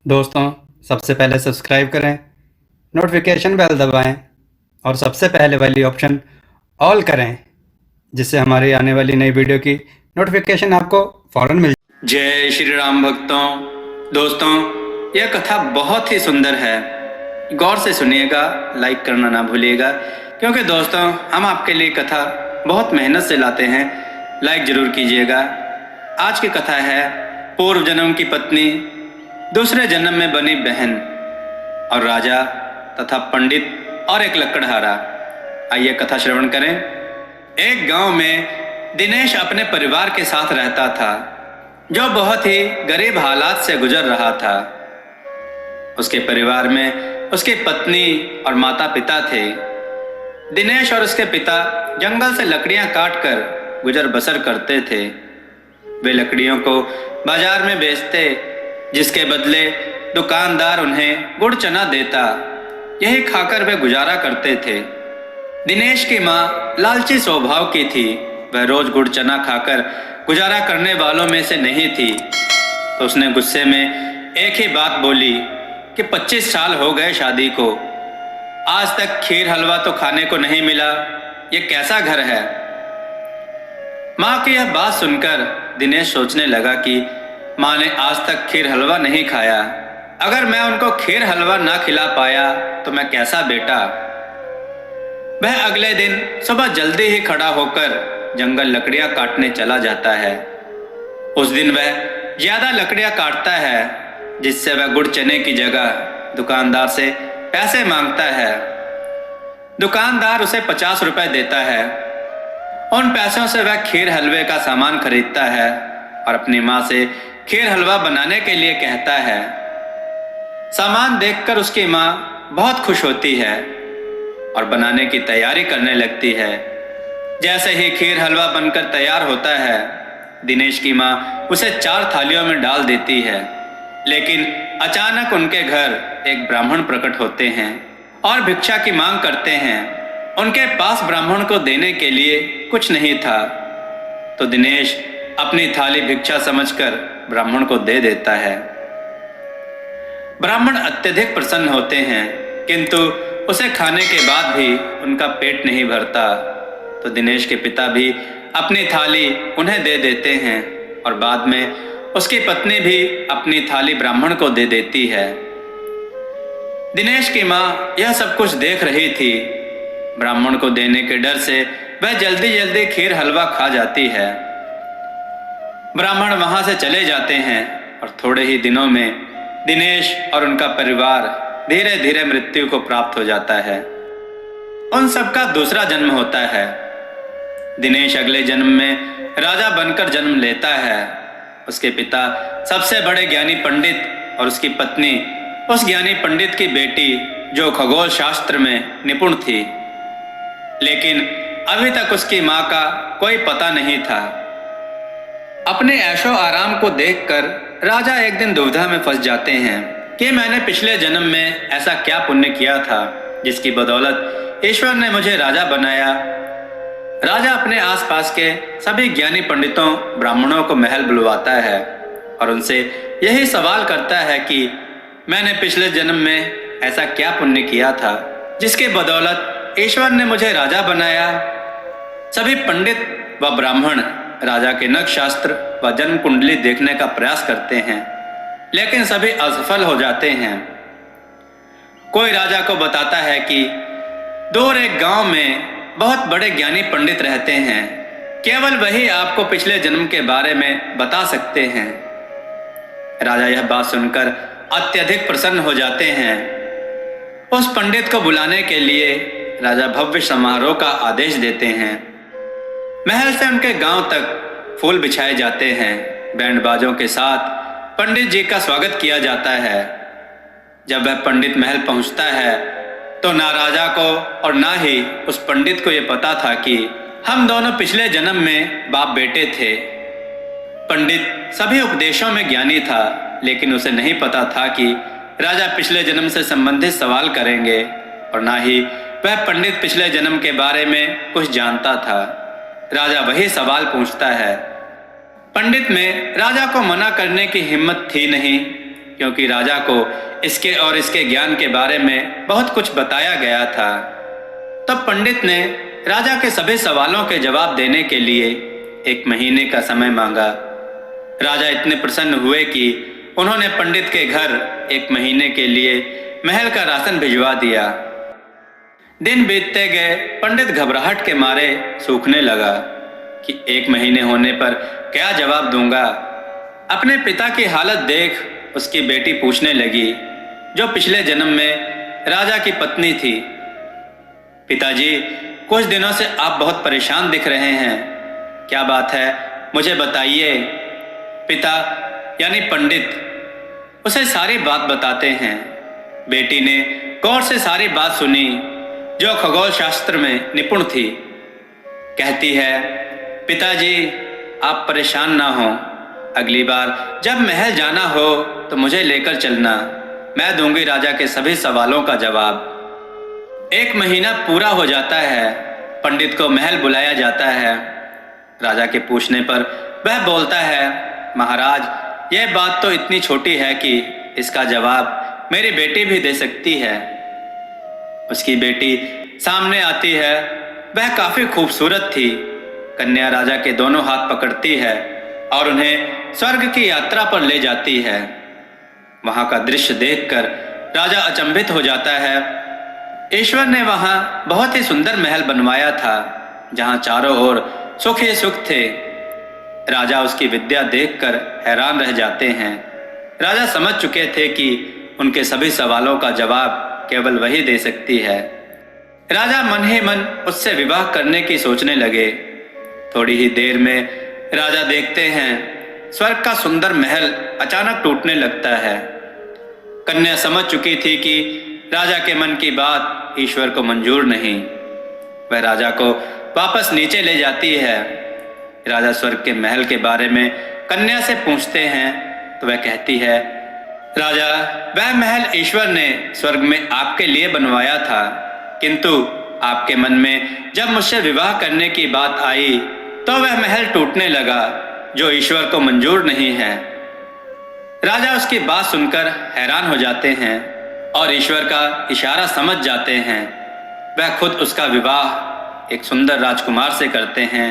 दोस्तों, सबसे पहले सब्सक्राइब करें, नोटिफिकेशन बेल दबाएं और सबसे पहले वाली ऑप्शन ऑल करें, जिससे हमारी आने वाली नई वीडियो की नोटिफिकेशन आपको फौरन मिल जाए। जय श्री राम भक्तों। दोस्तों, यह कथा बहुत ही सुंदर है, गौर से सुनिएगा, लाइक करना ना भूलिएगा, क्योंकि दोस्तों हम आपके लिए कथा बहुत मेहनत से लाते हैं। लाइक जरूर कीजिएगा। आज की कथा है पूर्व जन्म की पत्नी दूसरे जन्म में बनी बहन और राजा तथा पंडित और एक लकड़हारा। आइए कथा श्रवण करें। एक गांव में दिनेश अपने परिवार के साथ रहता था, जो बहुत ही गरीब हालात से गुजर रहा था। उसके परिवार में उसकी पत्नी और माता पिता थे। दिनेश और उसके पिता जंगल से लकड़ियां काटकर गुजर बसर करते थे। वे लकड़ियों को बाजार में बेचते, जिसके बदले दुकानदार उन्हें गुड़ चना देता। यही खाकर वे गुजारा करते थे। दिनेश की माँ लालची स्वभाव की थी। वह रोज गुड़ चना खाकर गुजारा करने वालों में से नहीं थी। तो उसने गुस्से में एक ही बात बोली कि 25 साल हो गए शादी को, आज तक खीर हलवा तो खाने को नहीं मिला। ये कैसा घर है। माँ की यह बात सुनकर दिनेश सोचने लगा कि माँ ने आज तक खीर हलवा नहीं खाया। अगर मैं उनको खीर हलवा ना खिला पाया तो मैं कैसा बेटा। वह अगले दिन सुबह जल्दी ही खड़ा होकर जंगल लकड़ियां काटने चला जाता है। उस दिन वह ज्यादा लकड़ियां काटता है, जिससे वह गुड़ चने की जगह दुकानदार से पैसे मांगता है। दुकानदार उसे 50 रुपए देता है। उन पैसों से वह खीर हलवे का सामान खरीदता है और अपनी माँ से खीर हलवा बनाने के लिए कहता है। सामान देखकर उसकी माँ बहुत खुश होती है और बनाने की तैयारी करने लगती है। जैसे ही खीर हलवा बनकर तैयार होता है, दिनेश की माँ उसे 4 थालियों में डाल देती है। लेकिन अचानक उनके घर एक ब्राह्मण प्रकट होते हैं और भिक्षा की मांग करते हैं। उनके पास ब्राह्मण को देने के लिए कुछ नहीं था, तो दिनेश अपनी थाली भिक्षा समझकर ब्राह्मण को दे देता है। ब्राह्मण अत्यधिक प्रसन्न होते हैं, किंतु उसे खाने के बाद भी उनका पेट नहीं भरता। तो दिनेश के पिता भी अपनी थाली उन्हें दे देते हैं और बाद में उसकी पत्नी भी अपनी थाली ब्राह्मण को दे देती है। दिनेश की माँ यह सब कुछ देख रही थी। ब्राह्मण को देने के डर से वह जल्दी जल्दी खीर हलवा खा जाती है। ब्राह्मण वहां से चले जाते हैं और थोड़े ही दिनों में दिनेश और उनका परिवार धीरे धीरे मृत्यु को प्राप्त हो जाता है। उन सबका दूसरा जन्म होता है। दिनेश अगले जन्म में राजा बनकर जन्म लेता है। उसके पिता सबसे बड़े ज्ञानी पंडित और उसकी पत्नी उस ज्ञानी पंडित की बेटी, जो खगोल शास्त्र में निपुण थी। लेकिन अभी तक उसकी माँ का कोई पता नहीं था। अपने ऐशो आराम को देखकर राजा एक दिन दुविधा में फंस जाते हैं कि मैंने पिछले जन्म में ऐसा क्या पुण्य किया था, जिसकी बदौलत ईश्वर ने मुझे राजा बनाया। राजा अपने आसपास के सभी ज्ञानी पंडितों ब्राह्मणों को महल बुलवाता है और उनसे यही सवाल करता है कि मैंने पिछले जन्म में ऐसा क्या पुण्य किया था, जिसके बदौलत ईश्वर ने मुझे राजा बनाया। सभी पंडित व ब्राह्मण राजा के नक्श शास्त्र व जन्म कुंडली देखने का प्रयास करते हैं, लेकिन सभी असफल हो जाते हैं। कोई राजा को बताता है कि दूर एक गांव में बहुत बड़े ज्ञानी पंडित रहते हैं, केवल वही आपको पिछले जन्म के बारे में बता सकते हैं। राजा यह बात सुनकर अत्यधिक प्रसन्न हो जाते हैं। उस पंडित को बुलाने के लिए राजा भव्य समारोह का आदेश देते हैं। महल से उनके गांव तक फूल बिछाए जाते हैं। बैंड बाजों के साथ पंडित जी का स्वागत किया जाता है। जब वह पंडित महल पहुंचता है तो ना राजा को और ना ही उस पंडित को यह पता था कि हम दोनों पिछले जन्म में बाप बेटे थे। पंडित सभी उपदेशों में ज्ञानी था, लेकिन उसे नहीं पता था कि राजा पिछले जन्म से संबंधित सवाल करेंगे और ना ही वह पंडित पिछले जन्म के बारे में कुछ जानता था। राजा वही सवाल पूछता है। पंडित में राजा को मना करने की हिम्मत थी नहीं, क्योंकि राजा को इसके और इसके ज्ञान के बारे में बहुत कुछ बताया गया था। तब पंडित ने राजा के सभी सवालों के जवाब देने के लिए 1 महीने का समय मांगा। राजा इतने प्रसन्न हुए कि उन्होंने पंडित के घर 1 महीने के लिए महल का राशन भिजवा दिया। दिन बीतते गए, पंडित घबराहट के मारे सूखने लगा कि 1 महीने होने पर क्या जवाब दूंगा। अपने पिता की हालत देख उसकी बेटी पूछने लगी, जो पिछले जन्म में राजा की पत्नी थी, पिताजी, कुछ दिनों से आप बहुत परेशान दिख रहे हैं, क्या बात है, मुझे बताइए। पिता यानी पंडित उसे सारी बात बताते हैं। बेटी ने गौर से सारी बात सुनी, जो खगोल शास्त्र में निपुण थी। कहती है, पिताजी आप परेशान ना हो, अगली बार जब महल जाना हो तो मुझे लेकर चलना, मैं दूंगी राजा के सभी सवालों का जवाब। 1 महीना पूरा हो जाता है, पंडित को महल बुलाया जाता है। राजा के पूछने पर वह बोलता है, महाराज यह बात तो इतनी छोटी है कि इसका जवाब मेरी बेटी भी दे सकती है। उसकी बेटी सामने आती है, वह काफी खूबसूरत थी। कन्या राजा के दोनों हाथ पकड़ती है और उन्हें स्वर्ग की यात्रा पर ले जाती है। वहां का दृश्य देखकर राजा अचंभित हो जाता है। ईश्वर ने वहां बहुत ही सुंदर महल बनवाया था, जहां चारों ओर सुख ही सुख थे। राजा उसकी विद्या देखकर हैरान रह जाते हैं। राजा समझ चुके थे कि उनके सभी सवालों का जवाब केवल वही दे सकती है। राजा मन ही मन उससे विवाह करने की सोचने लगे। थोड़ी ही देर में राजा देखते हैं स्वर्ग का सुंदर महल अचानक टूटने लगता है। कन्या समझ चुकी थी कि राजा के मन की बात ईश्वर को मंजूर नहीं। वह राजा को वापस नीचे ले जाती है। राजा स्वर्ग के महल के बारे में कन्या से पूछते हैं तो वह कहती है, राजा वह महल ईश्वर ने स्वर्ग में आपके लिए बनवाया था, किंतु आपके मन में जब मुझसे विवाह करने की बात आई तो वह महल टूटने लगा, जो ईश्वर को मंजूर नहीं है। राजा उसकी बात सुनकर हैरान हो जाते हैं और ईश्वर का इशारा समझ जाते हैं। वह खुद उसका विवाह एक सुंदर राजकुमार से करते हैं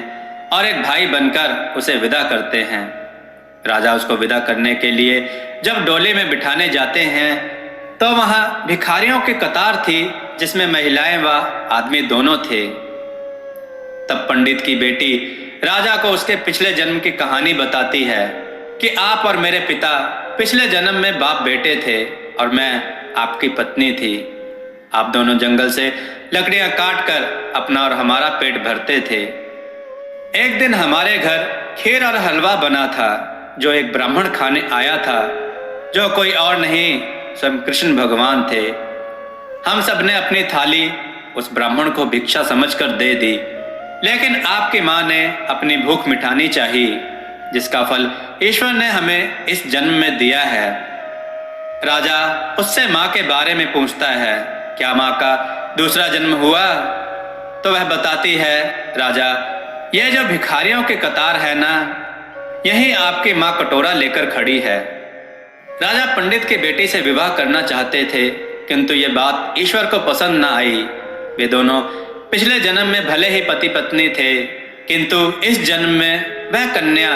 और एक भाई बनकर उसे विदा करते हैं। राजा उसको विदा करने के लिए जब डोली में बिठाने जाते हैं तो वहां भिखारियों की कतार थी, जिसमें महिलाएं व आदमी दोनों थे। तब पंडित की बेटी राजा को उसके पिछले जन्म की कहानी बताती है कि आप और मेरे पिता पिछले जन्म में बाप बेटे थे और मैं आपकी पत्नी थी। आप दोनों जंगल से लकड़ियां काट कर अपना और हमारा पेट भरते थे। एक दिन हमारे घर खीर और हलवा बना था, जो एक ब्राह्मण खाने आया था, जो कोई और नहीं स्वयं कृष्ण भगवान थे। हम सब ने अपनी थाली उस ब्राह्मण को भिक्षा समझकर दे दी, लेकिन आपकी माँ ने अपनी भूख मिटानी चाहिए, जिसका फल ईश्वर ने हमें इस जन्म में दिया है। राजा उससे माँ के बारे में पूछता है, क्या माँ का दूसरा जन्म हुआ? तो वह बताती है, राजा यह जो भिखारियों की कतार है ना, यही आपकी माँ कटोरा लेकर खड़ी है। राजा पंडित की बेटी से विवाह करना चाहते थे, किंतु ये बात ईश्वर को पसंद न आई। वे दोनों पिछले जन्म में भले ही पति पत्नी थे, किंतु इस जन्म में वह कन्या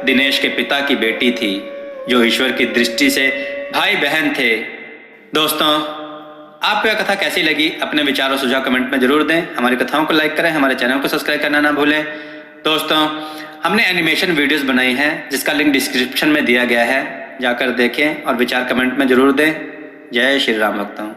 दिनेश के पिता की बेटी थी, जो ईश्वर की दृष्टि से भाई बहन थे। दोस्तों, आपको यह कथा कैसी लगी? अपने विचार और सुझाव कमेंट में जरूर दें। हमारी कथाओं को लाइक करें, हमारे चैनल को सब्सक्राइब करना ना भूलें। दोस्तों, हमने एनिमेशन वीडियोस बनाई हैं, जिसका लिंक डिस्क्रिप्शन में दिया गया है, जाकर देखें और विचार कमेंट में जरूर दें। जय श्री राम भक्तों।